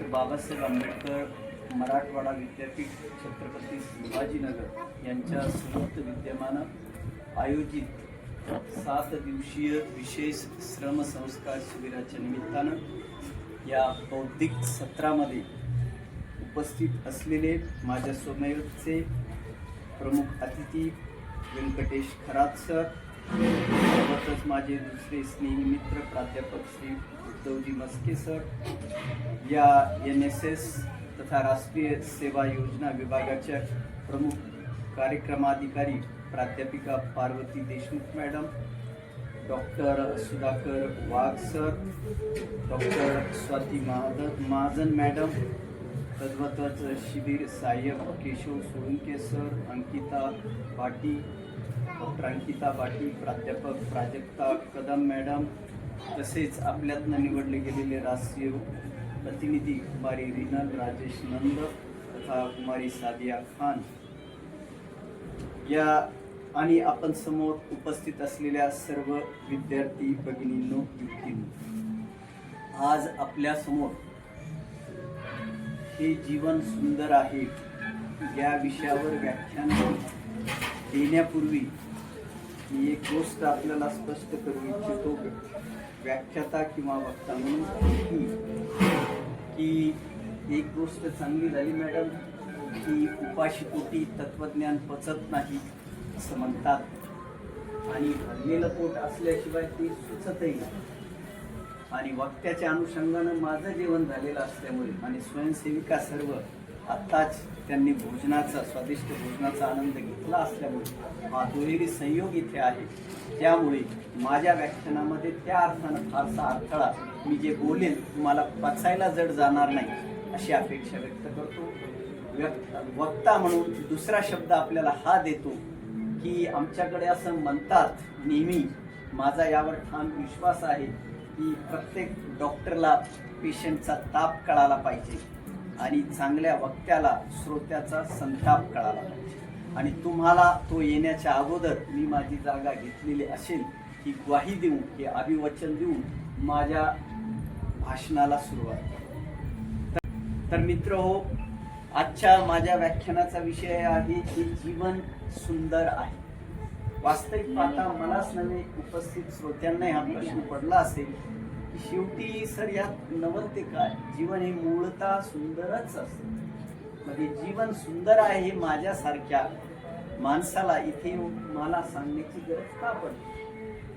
Doctor Babasaheb Ambedkar Marathwada विद्यापीठ छत्रपती संभाजीनगर यांच्या संयुक्त विद्यमानं आयोजित 7 दिवसीय विशेष श्रमसंस्कार शिबिराच्या निमित्तानं या बौद्धिक सत्रामध्ये उपस्थित असलेले माझ्या समवेतचे प्रमुख अतिथी व्यंकटेश खरात सर, सोबतच माझे दुसरे स्नेही मित्र प्राध्यापक श्री उद्धवजी मस्के सर, या NSS तथा राष्ट्रीय सेवा योजना विभागाच्या प्रमुख कार्यक्रमाधिकारी प्राध्यापिका Parvati Deshmukh madam, doctor Sudhakar Wagh sir, doctor Swati Mahajan madam, तद्वतच शिबिर सहाय्यक केशव सोळंके सर, अंकिता भाटी, डॉक्टर अंकिता भाटी, प्राध्यापक प्राजक्ता कदम मॅडम, तसेच आपल्यातनं निवडले गेलेले राष्ट्रीय प्रतिनिधी कुमारी रिनल राजेश नंद तथा कुमारी सादिया खान, या आणि आपण समोर उपस्थित असलेल्या सर्व विद्यार्थी भगिनींनो युवतींनो, आज आपल्या समोर हे जीवन सुंदर आहे या विषयावर व्याख्यान देण्यापूर्वी मी एक गोष्ट आपल्याला स्पष्ट करू इच्छितो. व्याख्याता किंवा वक्ता म्हणून की एक गोष्ट चांगली झाली मॅडम की उपाशीपोटी तत्वज्ञान पचत नाही असं म्हणतात आणि भरलेलं पोट असल्याशिवाय ते सुचतही नाही. आणि वक्त्याच्या अनुषंगानं माझं जेवण झालेलं असल्यामुळे आणि स्वयंसेविका सर्व आत्ताच त्यांनी भोजनाचा स्वादिष्ट भोजनाचा आनंद घेतला असल्यामुळे हा दुहेरी संयोग इथे आहे. त्यामुळे माझ्या व्याख्यानामध्ये त्या अर्थानं फारसा अडथळा मी जे बोलेल तुम्हाला पचायला जड जाणार नाही अशी अपेक्षा व्यक्त करतो. वक्ता म्हणून दुसरा शब्द आपल्याला हा देतो की आमच्याकडे असं म्हणतात नेहमी, माझा यावर ठाम विश्वास आहे की प्रत्येक डॉक्टरला पेशंटचा ताप कळाला पाहिजे आणि चांगल्या वक्त्याला श्रोत्याचा संताप कळाला पाहिजे. आणि तुम्हाला तो येण्याच्या अगोदर मी माझी जागा घेतलेली असेल की ग्वाही देऊन हे अभिवचन देऊन माझ्या भाषणाला सुरुवात. तर मित्र हो, आजच्या माझ्या व्याख्यानाचा विषय आहे की जीवन सुंदर आहे. वास्तविक पाहता मलाच नव्हे उपस्थित श्रोत्यांनाही हा प्रश्न पडला असेल की शेवटी सर यात नवलते काय, जीवन हे मूळतः सुंदरच असतं. म्हणजे जीवन सुंदर आहे हे माझ्यासारख्या माणसाला इथे मला सांगण्याची गरज का पडते?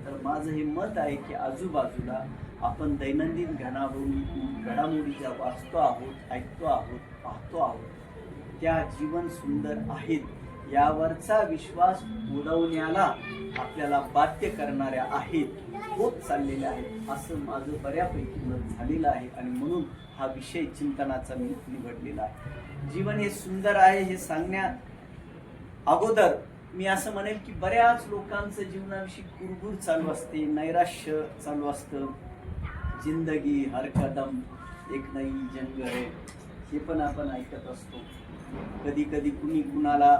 तर माझं हे मत आहे की आजूबाजूला आपण दैनंदिन घडामोडी ज्या वाचतो आहोत, ऐकतो आहोत, पाहतो आहोत, त्या जीवन सुंदर आहेत यावरचा विश्वास बुडवण्याला आपल्याला बाध्य करणाऱ्या आहेत, होत चाललेल्या आहेत असं माझं बऱ्यापैकी मत झालेलं आहे. आणि म्हणून हा विषय चिंतनाचा मी निवडलेला आहे. जीवन हे सुंदर आहे हे सांगण्या अगोदर मी असं म्हणेल की बऱ्याच लोकांचं जीवनाविषयी कुरबुर चालू असते, नैराश्य चालू असतं. जिंदगी हर कदम एक नई जंग आहे हे पण आपण ऐकत असतो. कधी कधी कुणी कुणाला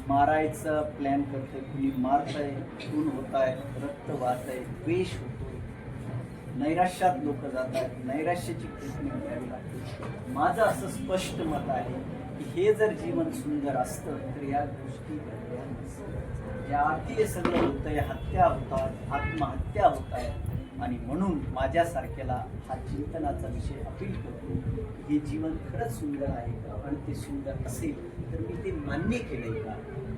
मारायचा प्लॅन करतंय, कुणी मारतंय, खून होत आहे, रक्त वाहत आहे, द्वेष होतोय, नैराश्यात लोक जात आहेत, नैराश्याची ट्रीटमेंट घ्यावी लागते. माझं असं स्पष्ट मत आहे की हे जर जीवन सुंदर असतं तर या गोष्टी घडल्या नसत्या. या अर्थी हे सगळं होतंय, हत्या होतात, आत्महत्या होत आहेत. आणि म्हणून माझ्यासारख्याला हा चिंतनाचा विषय अपील करतो. हे जीवन खरंच सुंदर आहे का? आणि ते सुंदर असेल तर मी ते मान्य केलंय का?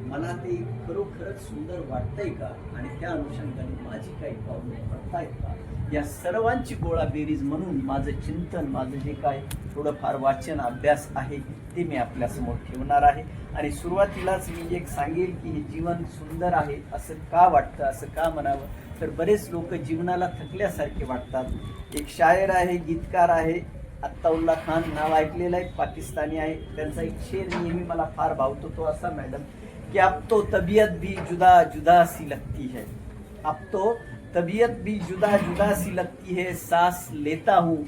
मला ते खरोखरच सुंदर वाटतंय का? आणि त्या अनुषंगाने माझी काही पावलं पडतायत का? या सर्वांची गोळाबेरीज म्हणून माझं चिंतन, माझं जे काय थोडंफार वाचन अभ्यास आहे ते मी आपल्यासमोर ठेवणार आहे. आणि सुरुवातीलाच मी एक सांगेल की हे जीवन सुंदर आहे असं का वाटतं, असं का म्हणावं? तर बरेच लोक जीवनाला थकल्यासारखे वाटतात. एक शायर आहे, गीतकार आहे, अत्ताउल्ला खान नाव ऐकलेलं आहे, पाकिस्तानी आहे. त्यांचा एक शेर नेहमी मला फार भावतो. तो असा मॅडम कि अब तो तबीयत भी जुदा जुदा सी लगती है, अब तो तबीयत भी जुदा जुदा सी लगती है, सांस लेता हूँ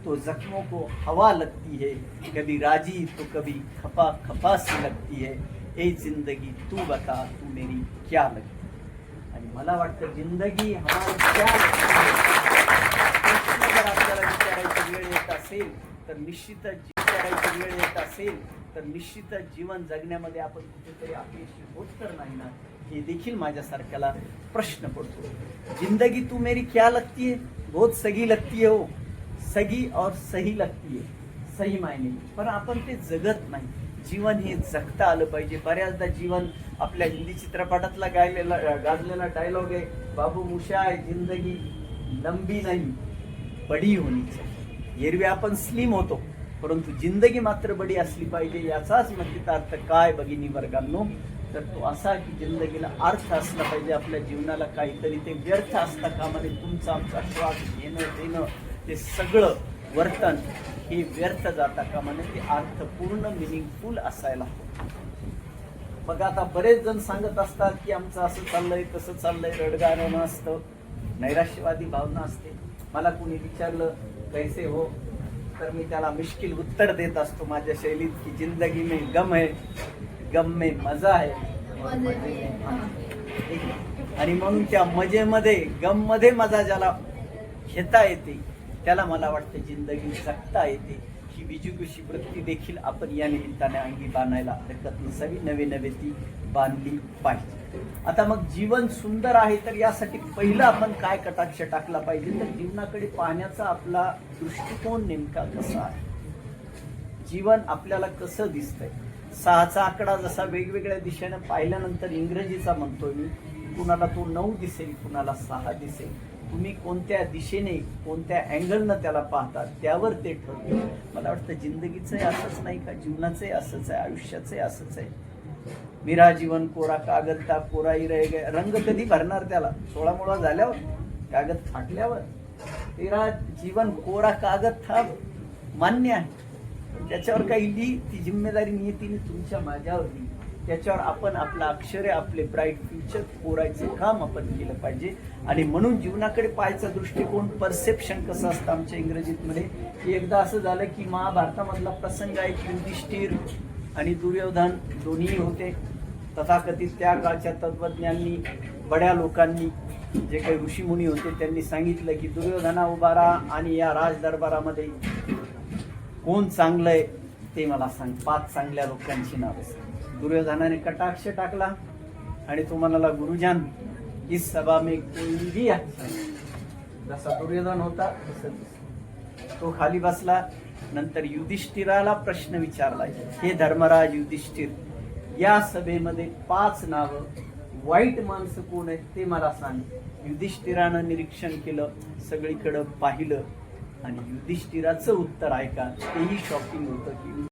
तो जख्मों को हवा लगती है, कभी राजी तो कभी खफा खफा सी लगती है, ए जिंदगी तू बता तू मेरी क्या लगती. आणि मला वाटतं जिंदगी हमारी क्या लगती है, आपल्याला विचारायची वेळ येत असेल तर निश्चितच विचारायची वेळ येत असेल तर निश्चितच जीवन जगण्यामध्ये आपण कुठेतरी अपयशी होत तर नाही ना, हे देखील माझ्यासारख्याला प्रश्न पडतो। जिंदगी तू मेरी क्या लगती है, बहुत सगी लगती है हो, सगी और सही लगती है, सही मायने, पण आपण ते जगत नाही। जीवन हे जगता आलं पाहिजे। बऱ्याचदा जीवन आपल्या हिंदी चित्रपटातला गाजलेला डायलॉग आहे, बाबू मुशा है जिंदगी लंबी नाही बडी होनी चाहिए। एरवी आपण स्लिम होतो, परंतु जिंदगी मात्र बडी असली पाहिजे। याचाच नक्कीचा अर्थ काय भगिनी वर्गांनो, तर तो असा की जिंदगीला अर्थ असला पाहिजे। आपल्या जीवनाला काहीतरी ते व्यर्थ असता कामा नये। तुमचा आमचा श्वास घेणं देणं ते सगळं वर्तन हे व्यर्थ जाता कामा नये, ते अर्थपूर्ण मिनिंगफुल असायला हवं। बघा आता बरेच जण सांगत असतात की आमचं असं चाललंय तसं चाललंय, रडगाणं असतं, नैराश्यवादी भावना असते। मला कोणी विचारलं कैसे हो, तर मी त्याला मुश्किल उत्तर देत असतो माझ्या शैलीत की जिंदगी में गम है, गम में मजा है, आणि म्हणून त्या मजेमध्ये गम मध्ये मजा ज्याला घेता येते त्याला मला वाटतं जिंदगी जगता येते। ही विजुगुषी वृत्ती देखील आपण या निमित्ताने अंगी बांधायला हरकत नसावी, नवे नवे ती बांधली पाहिजे। आता मग जीवन सुंदर आहे तर यासाठी पहिलं आपण काय कटाक्ष टाकला पाहिजे, तर जीवनाकडे पाहण्याचा आपला दृष्टिकोन नेमका कसा आहे, जीवन आपल्याला कसं दिसतंय। 6चा आकडा जसा वेगवेगळ्या दिशेने पाहिल्यानंतर इंग्रजीचा म्हणतोय मी, कुणाला तो 9 दिसेल, कुणाला 6 दिसेल। तुम्ही कोणत्या दिशेने कोणत्या अँगलनं त्याला पाहता त्यावर ते ठरते। मला वाटतं जिंदगीचंही असंच नाही का, जीवनाचंही असंच आहे, आयुष्याचंही असंच आहे। मेरा जीवन कोरा कागद था कोरा ही रह गया, रंग कधी भरणार त्याला, 16 मुळा झाल्यावर, कागद फाटल्यावर। तेरा जीवन कोरा कागद था मान्य आहे, त्याच्यावर काही लिही, ती जिम्मेदारी नियतीने तुमच्या माझ्यावर लिही, त्याच्यावर आपण आपलं अक्षरे आपले ब्राईट फ्युचर कोरायचं काम आपण केलं पाहिजे। आणि म्हणून जीवनाकडे पाहायचा दृष्टिकोन, परसेप्शन कसं असतं आमच्या इंग्रजीत मध्ये, की एकदा असं झालं की महाभारतामधला प्रसंग आहे की युधिष्ठिर आणि दुर्योधन दोन्ही होते तथाकथित। त्या काळच्या तत्वज्ञांनी बड्या लोकांनी जे काही ऋषीमुनी होते त्यांनी सांगितलं की दुर्योधना उभा राहा आणि या राज दरबारामध्ये कोण चांगलंय ते मला सांग, 5 चांगल्या लोकांची नावे सांग। दुर्योधनाने कटाक्ष टाकला आणि तो म्हणाला गुरुजन इस सभा में कोई भी अच्छा नहीं। जसा दुर्योधन होता तसं तो खाली बसला। नंतर युधिष्ठिराला प्रश्न विचारला, हे धर्मराज युधिष्ठिर, या सभेमध्ये 5 नावं वाईट माणसं कोण आहेत ते मला सांग। युधिष्ठिरानं निरीक्षण केलं, सगळीकडं पाहिलं आणि युधिष्ठिराचं उत्तर ऐका, तेही शॉकिंग होतं की